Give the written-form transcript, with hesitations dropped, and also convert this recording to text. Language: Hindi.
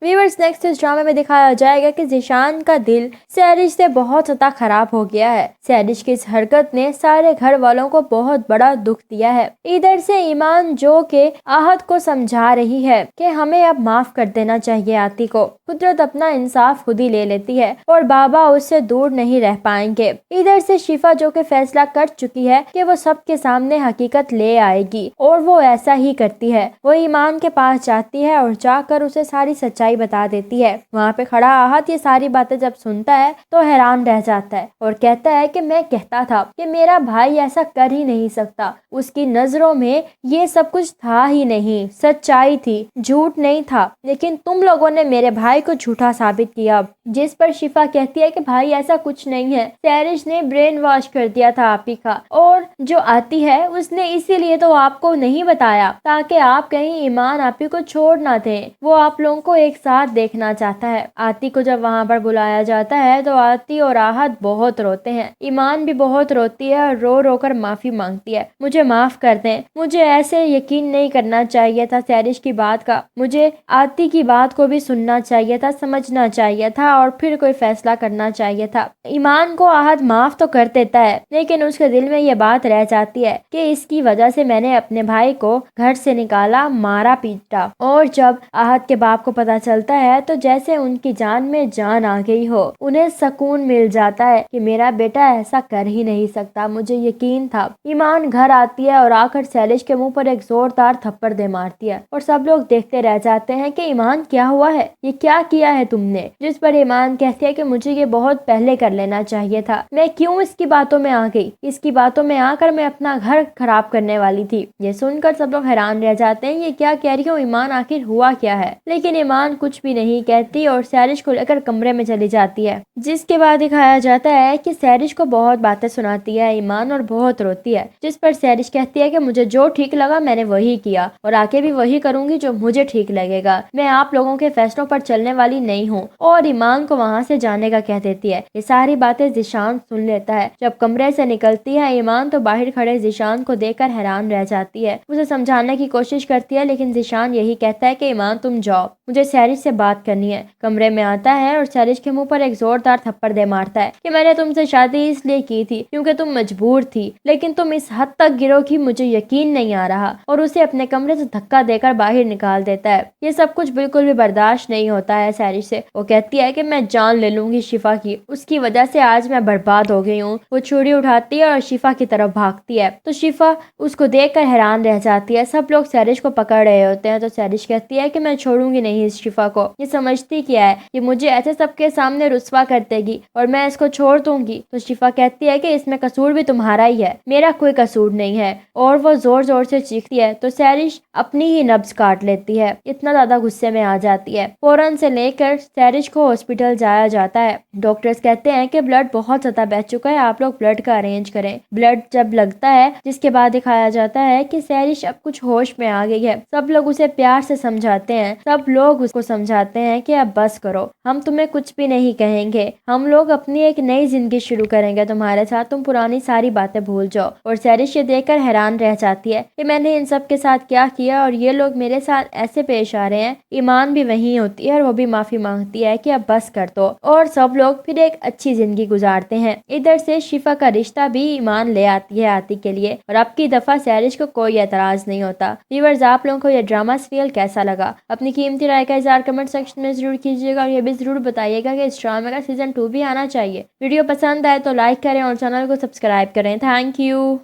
व्यूअर्स नेक्स्ट इस ड्रामे में दिखाया जाएगा कि ज़ीशान का दिल सैरिश से बहुत ज़्यादा खराब हो गया है। सैरिश की इस हरकत ने सारे घर वालों को बहुत बड़ा दुख दिया है। इधर से ईमान जो के आहत को समझा रही है कि हमें अब माफ कर देना चाहिए आती को। कुदरत अपना इंसाफ खुद ही ले लेती है और बाबा उससे दूर नहीं रह पाएंगे। इधर से शिफा जो के फैसला कर चुकी है कि वो सबके सामने हकीकत ले आएगी और वो ऐसा ही करती है। वो ईमान के पास जाती है और जाकर उसे सारी सच्चाई बता देती है। वहाँ पे खड़ा आहत ये सारी बातें जब सुनता है तो हैरान रह जाता है और कहता है कि मैं कहता था कि मेरा भाई ऐसा कर ही नहीं सकता। उसकी नजरों में ये सब कुछ था ही नहीं, सच्चाई थी, झूठ नहीं था, लेकिन तुम लोगों ने मेरे भाई को झूठा साबित किया। जिस पर शिफा कहती है कि भाई ऐसा कुछ नहीं है, सैरिश ने ब्रेन वॉश कर दिया था आपी का, और जो आती है उसने इसीलिए तो आपको नहीं बताया ताकि आप कहीं ईमान आपी को छोड़ ना दे। वो आप लोगों को एक साथ देखना चाहता है। आती को जब वहाँ पर बुलाया जाता है तो आती और आहत बहुत रोते हैं। ईमान भी बहुत रोती है और रो रो कर माफी मांगती है। मुझे माफ कर दें, मुझे ऐसे यकीन नहीं करना चाहिए था सैरिश की बात का, मुझे आती की बात को भी सुनना चाहिए था, समझना चाहिए था और फिर कोई फैसला करना चाहिए था। ईमान को आहत माफ तो कर देता है लेकिन उसके दिल में ये बात रह जाती है कि इसकी वजह से मैंने अपने भाई को घर से निकाला, मारा पीटा। और जब आहत के बाप को पता चलता है तो जैसे उनकी जान में जान आ गई हो। उन्हें सुकून मिल जाता है कि मेरा बेटा ऐसा कर ही नहीं सकता, मुझे यकीन था। ईमान घर आती है और आकर सैलिश के मुंह पर एक जोरदार थप्पड़ दे मारती है और सब लोग देखते रह जाते हैं कि ईमान क्या हुआ है, ये क्या किया है तुमने। जिस पर ईमान कहती है कि मुझे ये बहुत पहले कर लेना चाहिए था, मैं क्यों इसकी बातों में आ गई, इसकी बातों में आकर मैं अपना घर खराब करने वाली थी। ये सुनकर सब लोग हैरान रह जाते हैं, ये क्या कह रही हो ईमान, आखिर हुआ क्या है। लेकिन ईमान कुछ भी नहीं कहती और सैरिश को लेकर कमरे में चली जाती है। जिसके बाद दिखाया जाता है कि सैरिश को बहुत बातें सुनाती है ईमान और बहुत रोती है। जिस पर सैरिश कहती है कि मुझे जो ठीक लगा मैंने वही किया और आगे भी वही करूंगी जो मुझे ठीक लगेगा, मैं आप लोगों के फैसलों पर चलने वाली नहीं हूँ। और ईमान को वहाँ से जाने का कह देती है। ये सारी बातें ज़ीशान सुन लेता है। जब कमरे से निकलती है ईमान तो बाहर खड़े ज़ीशान को देखकर हैरान रह जाती है। उसे समझाने की कोशिश करती है लेकिन ज़ीशान यही कहता है कि ईमान तुम जाओ, मुझे सैरिश से बात करनी है। कमरे में आता है और सैरिश के मुंह पर एक जोरदार थप्पड़ दे मारता है कि मैंने तुमसे शादी इसलिए की थी क्योंकि तुम मजबूर थी, लेकिन तुम इस हद तक गिरोगी मुझे यकीन नहीं आ रहा। और उसे अपने कमरे से धक्का देकर बाहर निकाल देता है। ये सब कुछ बिल्कुल भी बर्दाश्त नहीं होता है सैरिश से। वो कहती है कि मैं जान ले लूंगी शिफा की, उसकी वजह से आज मैं बर्बाद हो गई हूँ। वो छुरी उठाती है और शिफा की तरफ भागती है तो शिफा उसको देखकर हैरान रह जाती है। सब लोग सैरिश को पकड़ रहे होते हैं तो सैरिश कहती है कि मैं छोड़ूंगी नहीं इस शिफा को, ये समझती क्या है कि मुझे ऐसे सबके सामने रुस्वा कर देगी और मैं इसको छोड़ दूंगी। तो शिफा कहती है कि इसमें कसूर भी तुम्हारा ही है, मेरा कोई कसूर नहीं है। और वो जोर जोर से चीखती है तो सैरिश अपनी ही नब्ज काट लेती है, इतना ज्यादा गुस्से में आ जाती है। फौरन से लेकर सैरिश को हॉस्पिटल जाया जाता है। डॉक्टर्स कहते हैं कि ब्लड बहुत ज्यादा बह चुका है, आप लोग ब्लड का अरेंज करें। ब्लड जब लगता है जिसके बाद दिखाया जाता है कि सैरिश अब कुछ होश में आ गई है। सब लोग उसे प्यार से समझाते हैं, सब लोग उसको समझाते हैं कि अब बस करो, हम तुम्हें कुछ भी नहीं कहेंगे, हम लोग अपनी एक नई जिंदगी शुरू करेंगे तुम्हारे साथ, तुम पुरानी सारी बातें भूल जाओ। और सैरिश ये देखकर हैरान रह जाती है कि मैंने इन सब के साथ क्या किया और ये लोग मेरे साथ ऐसे पेश आ रहे हैं। ईमान भी वहीं होती है और वो भी माफी मांगती है कि अब बस कर दो और सब लोग फिर एक अच्छी जिंदगी गुजारते हैं। इधर से शिफा का रिश्ता भी ईमान ले आती है आती के लिए और अब की दफा सैरिश को कोई एतराज नहीं होता। व्यूअर्स आप लोगों को ये ड्रामा सीरियल कैसा लगा, अपनी कीमती राय का इज़हार कमेंट सेक्शन में जरूर कीजिएगा और ये भी जरूर बताइएगा कि इस ड्रामे का सीजन 2 भी आना चाहिए। वीडियो पसंद आए तो लाइक करें और चैनल को सब्सक्राइब करें। Thank you.